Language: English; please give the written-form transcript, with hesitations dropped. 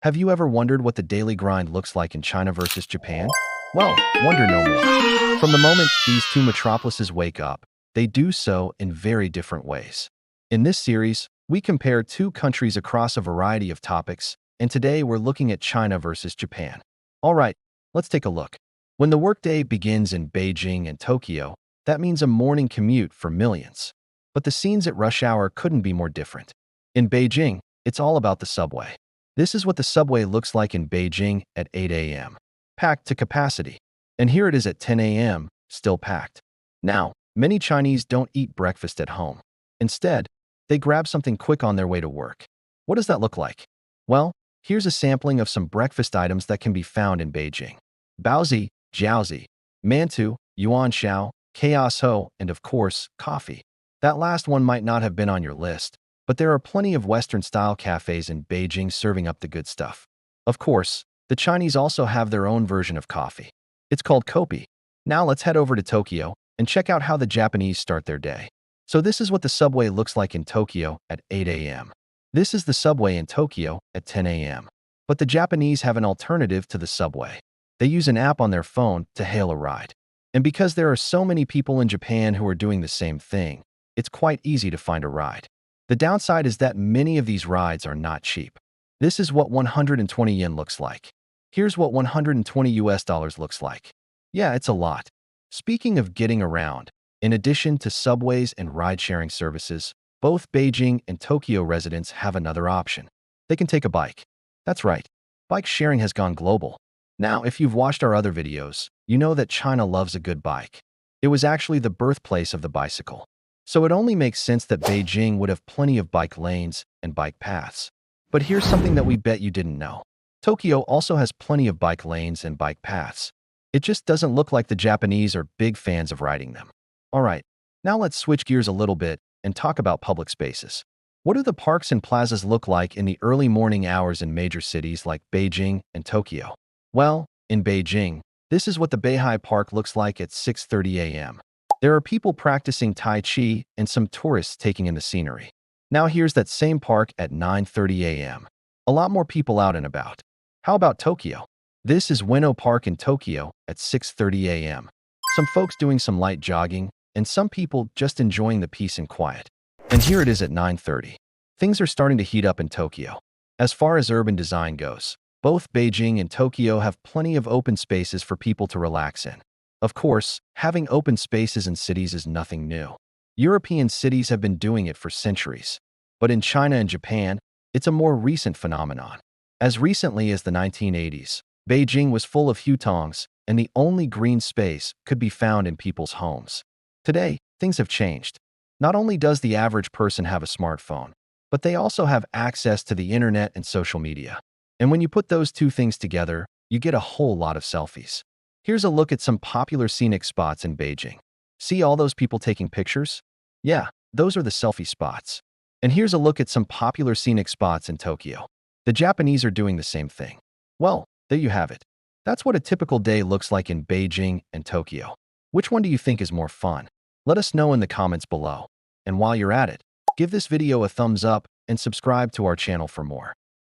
Have you ever wondered what the daily grind looks like in China versus Japan? Well, wonder no more. From the moment these two metropolises wake up, they do so in very different ways. In this series, we compare two countries across a variety of topics, and today we're looking at China versus Japan. All right, let's take a look. When the workday begins in Beijing and Tokyo, that means a morning commute for millions. But the scenes at rush hour couldn't be more different. In Beijing, it's all about the subway. This is what the subway looks like in Beijing at 8 a.m. Packed to capacity. And here it is at 10 a.m., still packed. Now, many Chinese don't eat breakfast at home. Instead, they grab something quick on their way to work. What does that look like? Well, here's a sampling of some breakfast items that can be found in Beijing. Baozi, jiaozi, mantu, yuan xiao, chaos ho, and of course, coffee. That last one might not have been on your list, but there are plenty of Western-style cafes in Beijing serving up the good stuff. Of course, the Chinese also have their own version of coffee. It's called kopi. Now let's head over to Tokyo and check out how the Japanese start their day. So this is what the subway looks like in Tokyo at 8 a.m. This is the subway in Tokyo at 10 a.m. But the Japanese have an alternative to the subway. They use an app on their phone to hail a ride. And because there are so many people in Japan who are doing the same thing, it's quite easy to find a ride. The downside is that many of these rides are not cheap. This is what 120 yen looks like. Here's what 120 US dollars looks like. Yeah, it's a lot. Speaking of getting around, in addition to subways and ride-sharing services, both Beijing and Tokyo residents have another option. They can take a bike. That's right, bike sharing has gone global. Now, if you've watched our other videos, you know that China loves a good bike. It was actually the birthplace of the bicycle. So it only makes sense that Beijing would have plenty of bike lanes and bike paths. But here's something that we bet you didn't know. Tokyo also has plenty of bike lanes and bike paths. It just doesn't look like the Japanese are big fans of riding them. All right, now let's switch gears a little bit and talk about public spaces. What do the parks and plazas look like in the early morning hours in major cities like Beijing and Tokyo? Well, in Beijing, this is what the Beihai Park looks like at 6:30 a.m. There are people practicing Tai Chi and some tourists taking in the scenery. Now here's that same park at 9:30 a.m. A lot more people out and about. How about Tokyo? This is Ueno Park in Tokyo at 6:30 a.m. Some folks doing some light jogging, and some people just enjoying the peace and quiet. And here it is at 9:30. Things are starting to heat up in Tokyo. As far as urban design goes, both Beijing and Tokyo have plenty of open spaces for people to relax in. Of course, having open spaces in cities is nothing new. European cities have been doing it for centuries. But in China and Japan, it's a more recent phenomenon. As recently as the 1980s, Beijing was full of hutongs, and the only green space could be found in people's homes. Today, things have changed. Not only does the average person have a smartphone, but they also have access to the internet and social media. And when you put those two things together, you get a whole lot of selfies. Here's a look at some popular scenic spots in Beijing. See all those people taking pictures? Yeah, those are the selfie spots. And here's a look at some popular scenic spots in Tokyo. The Japanese are doing the same thing. Well, there you have it. That's what a typical day looks like in Beijing and Tokyo. Which one do you think is more fun? Let us know in the comments below. And while you're at it, give this video a thumbs up and subscribe to our channel for more.